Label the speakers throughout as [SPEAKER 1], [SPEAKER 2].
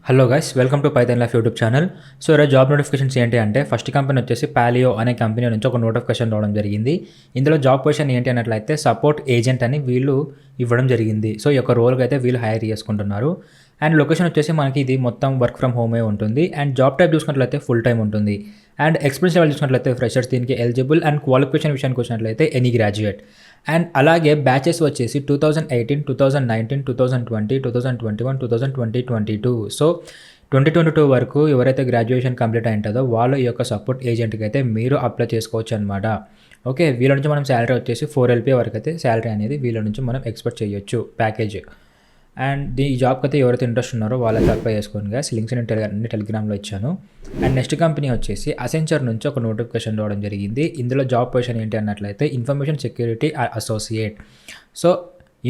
[SPEAKER 1] Hello guys, welcome to Python life YouTube channel. So ఈరోజు job notifications ఏంటి అంటే, first company వచ్చేసి paleo అనే కంపెనీ నుంచి ఒక నోటిఫికేషన్ రావడం జరిగింది. ఇందులో జాబ్ పొజిషన్ ఏంటి అన్నట్లయితే సపోర్ట్ ఏజెంట్ అని వీళ్ళు ఇవ్వడం జరిగింది. సో ఈ యొక్క రోల్కి అయితే వీళ్ళు హైర్ చేసుకుంటున్నారు. అండ్ లొకేషన్ వచ్చేసి మనకి ఇది మొత్తం వర్క్ ఫ్రమ్ హోమే ఉంటుంది. అండ్ జాబ్ టైప్ చూసుకున్నట్లయితే ఫుల్ టైం ఉంటుంది. అండ్ ఎక్స్పీరియన్స్ లెవెల్ చూసినట్లయితే ఫ్రెషర్స్ దీనికి ఎలిజిబుల్. అండ్ క్వాలిఫికేషన్ విషయానికి వచ్చినట్లయితే ఎనీ గ్రాడ్యుయేట్. అండ్ అలాగే బ్యాచెస్ వచ్చేసి 2018, 2019, 2020, 2021, 2022. సో 2022 వరకు ఎవరైతే గ్రాడ్యుయేషన్ కంప్లీట్ అయింటుందో వాళ్ళు ఈ యొక్క సపోర్ట్ ఏజెంట్కి అయితే మీరు అప్లై చేసుకోవచ్చు అనమాట. ఓకే, వీళ్ళ నుంచి మనం శాలరీ వచ్చేసి 4 LPA వరకు అయితే శాలరీ అనేది వీళ్ళ నుంచి మనం ఎక్స్పెక్ట్ చేయొచ్చు ప్యాకేజ్. అండ్ ఈ జాబ్కి అయితే ఎవరైతే ఇంట్రెస్ట్ ఉన్నారో వాళ్ళైతే అప్లై చేసుకోండి గాయస్. లింక్స్ నేను టెలిగ్రామ్లో ఇచ్చాను. అండ్ నెక్స్ట్ కంపెనీ వచ్చేసి అసెంచర్ నుంచి ఒక నోటిఫికేషన్ రావడం జరిగింది. ఇందులో జాబ్ పొజిషన్ ఏంటి అన్నట్లయితే information security associate. So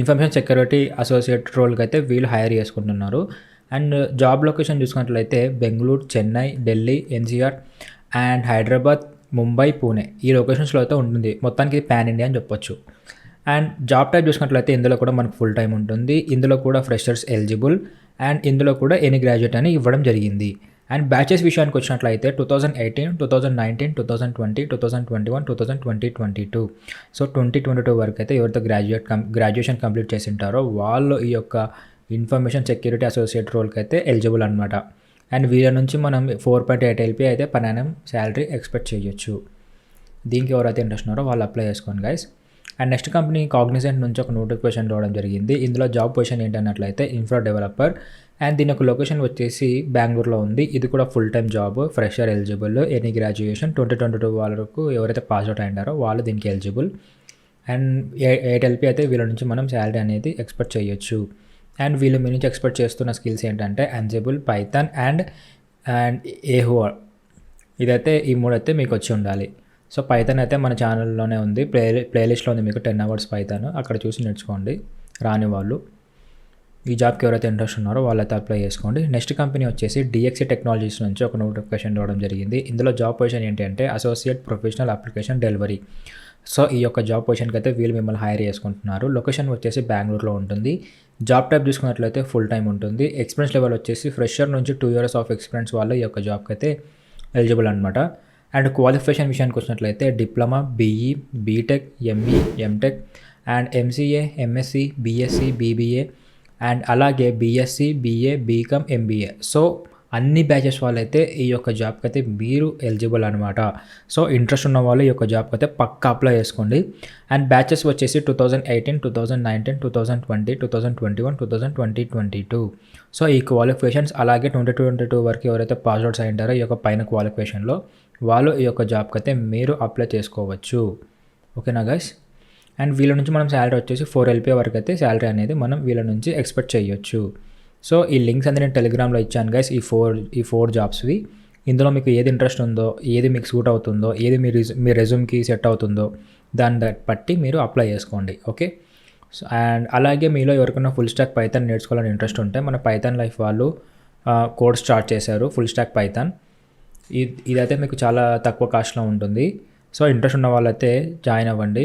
[SPEAKER 1] information security associate రోల్కి అయితే వీళ్ళు హైర్ చేసుకుంటున్నారు. అండ్ జాబ్ లొకేషన్ చూసుకున్నట్లయితే బెంగళూరు, చెన్నై, ఢిల్లీ, ఎన్సీఆర్ అండ్ హైదరాబాద్, ముంబై, పూణే ఈ లొకేషన్స్లో అయితే ఉంటుంది. మొత్తానికి పాన్ ఇండియా అని చెప్పొచ్చు. అండ్ జాబ్ టైప్ చూసుకున్నట్లయితే ఇందులో కూడా మనకు ఫుల్ టైం ఉంటుంది. ఇందులో కూడా ఫ్రెషర్స్ ఎలిజిబుల్. అండ్ ఇందులో కూడా ఎనీ గ్రాడ్యుయేట్ అని ఇవ్వడం జరిగింది. అండ్ బ్యాచెస్ విషయానికి వచ్చినట్లయితే 2018, 2019, 2020, 2021, 2022. సో 2022 వరకు అయితే ఎవరైతే గ్రాడ్యుయేషన్ కంప్లీట్ చేసి ఉంటారో వాళ్ళు ఈ యొక్క ఇన్ఫర్మేషన్ సెక్యూరిటీ అసోసియేట్ రోల్కి అయితే ఎలిజిబుల్ అనమాట. అండ్ వీళ్ళ నుంచి మనం 4.8 LPA అయితే పర్ యానం శాలరీ ఎక్స్పెక్ట్ చేయొచ్చు. దీనికి ఎవరైతే ఇంట్రెస్ట్ ఉన్నారో వాళ్ళు అప్లై చేసుకోండి guys. And next company Cognizant నుంచి ఒక నోటిఫికేషన్ రావడం జరిగింది. ఇందులో జాబ్ పొజిషన్ ఏంటన్నట్లయితే ఇన్ఫ్రా డెవలపర్. అండ్ దీని యొక్క లొకేషన్ వచ్చేసి బెంగళూరులో ఉంది. ఇది కూడా full time job, fresher eligible, any graduation 2022 వరకు ఎవరైతే పాస్ అవుట్ అయ్యారో వాళ్ళు దీనికి ఎలిజిబుల్. అండ్ 8 LPA అయితే వీళ్ళ నుంచి మనం శాలరీ అనేది ఎక్స్పెక్ట్ చేయొచ్చు. అండ్ వీళ్ళు మీ నుంచి ఎక్స్పెక్ట్ చేస్తున్న స్కిల్స్ ఏంటంటే అన్సిబుల్, పైథాన్ అండ్ ఏహో. ఇదైతే ఈ మూడు అయితే మీకు వచ్చి ఉండాలి. సో పైథాన్ అయితే మన ఛానల్లోనే ఉంది, ప్లేలిస్ట్లో ఉంది మీకు 10 hours పైథాన్, అక్కడ చూసి నేర్చుకోండి. రాని వాళ్ళు ఈ జాబ్కి ఎవరైతే ఇంట్రెస్ట్ ఉన్నారో వాళ్ళైతే అప్లై చేసుకోండి. నెక్స్ట్ కంపెనీ వచ్చేసి DXC టెక్నాలజీస్ నుంచి ఒక నోటిఫికేషన్ రావడం జరిగింది. ఇందులో జాబ్ పొజిషన్ ఏంటి అంటే associate professional application delivery. So ఈ యొక్క జాబ్ పొజిషన్కి అయితే వీళ్ళు మిమ్మల్ని హైర్ చేసుకుంటున్నారు. లొకేషన్ వచ్చేసి బెంగళూరులో ఉంటుంది. జాబ్ టైప్ చూసుకున్నట్లయితే ఫుల్ టైం ఉంటుంది. ఎక్స్పీరియన్స్ లెవెల్ వచ్చేసి ఫ్రెషర్ నుంచి 2 years ఆఫ్ ఎక్స్పీరియన్స్ వాళ్ళు ఈ యొక్క జాబ్కి అయితే ఎలిజిబుల్ అనమాట. అండ్ క్వాలిఫికేషన్ విషయానికి వచ్చినట్లయితే diploma, BE, BTech, ME, MTech and MCA, MSc, BSc, BBA and అలాగే BSc, BA, BCom, MBA. So అన్ని బ్యాచెస్ వాళ్ళైతే ఈ యొక్క జాబ్కి అయితే మీరు ఎలిజిబుల్ అనమాట. సో ఇంట్రెస్ట్ ఉన్న వాళ్ళు ఈ యొక్క జాబ్కి అయితే పక్కా అప్లై చేసుకోండి. అండ్ బ్యాచెస్ వచ్చేసి 2018, 2019, 2020, 2021, 2022. సో ఈ క్వాలిఫికేషన్స్ అలాగే 2022 వరకు ఎవరైతే పాస్ అవుట్స్ అయ్యింటారో ఈ యొక్క పైన క్వాలిఫికేషన్లో వాళ్ళు ఈ యొక్క జాబ్కి అయితే మీరు అప్లై చేసుకోవచ్చు. ఓకేనా గైస్. అండ్ వీళ్ళ నుంచి మనం శాలరీ వచ్చేసి 4 LPA వరకు అయితే శాలరీ అనేది మనం వీళ్ళ నుంచి ఎక్స్పెక్ట్ చేయొచ్చు. సో ఈ లింక్స్ అనేది నేను టెలిగ్రామ్లో ఇచ్చాను గైస్, ఈ ఫోర్ జాబ్స్వి. ఇందులో మీకు ఏది ఇంట్రెస్ట్ ఉందో, ఏది మీకు సూట్ అవుతుందో, ఏది మీ రెజ్యూమ్కి సెట్ అవుతుందో దాన్ని బట్టి మీరు అప్లై చేసుకోండి. ఓకే. సో అండ్ అలాగే మీలో ఎవరికైనా ఫుల్ స్టాక్ పైథాన్ నేర్చుకోవాలని ఇంట్రెస్ట్ ఉంటే మన పైథాన్ లైఫ్ వాళ్ళు కోర్స్ స్టార్ట్ చేశారు, ఫుల్ స్టాక్ పైథాన్. ఇదైతే మీకు చాలా తక్కువ కాస్ట్లో ఉంటుంది. సో ఇంట్రెస్ట్ ఉన్న వాళ్ళైతే జాయిన్ అవ్వండి.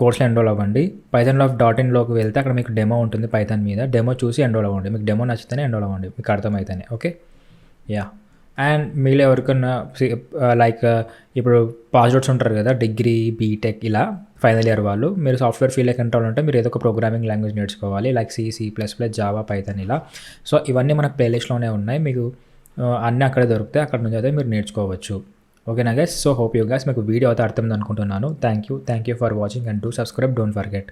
[SPEAKER 1] కోర్స్లో ఎన్రోల్ అవ్వండి. pythonlof.inలోకి వెళ్తే అక్కడ మీకు డెమో ఉంటుంది పైథాన్ మీద. డెమో చూసి ఎన్రోల్ అవ్వండి. మీకు డెమో నచ్చితేనే ఎన్రోల్ అవ్వండి, మీకు అర్థమైతేనే. ఓకే. యా. అండ్ మీలో ఎవరికన్నా ఇప్పుడు పాస్ అవుట్స్ ఉంటారు కదా, డిగ్రీ, బీటెక్ ఇలా ఫైనల్ ఇయర్ వాళ్ళు, మీరు సాఫ్ట్వేర్ ఫీల్డ్కి ఎంటర్ ఉంటే మీరు ఏదో ఒక ప్రోగ్రామింగ్ లాంగ్వేజ్ నేర్చుకోవాలి, లైక్ C++, జావా, పైథాన్ ఇలా. సో ఇవన్నీ మన ప్లేలిస్ట్లోనే ఉన్నాయి. మీకు అన్నీ అక్కడే దొరుకుతాయి, అక్కడ నుంచి అయితే మీరు నేర్చుకోవచ్చు. ఓకేనా guys. So hope you guys మీకు వీడియో అయితే అర్థమైంది అనుకుంటున్నాను. Thank you for watching and do subscribe, don't forget.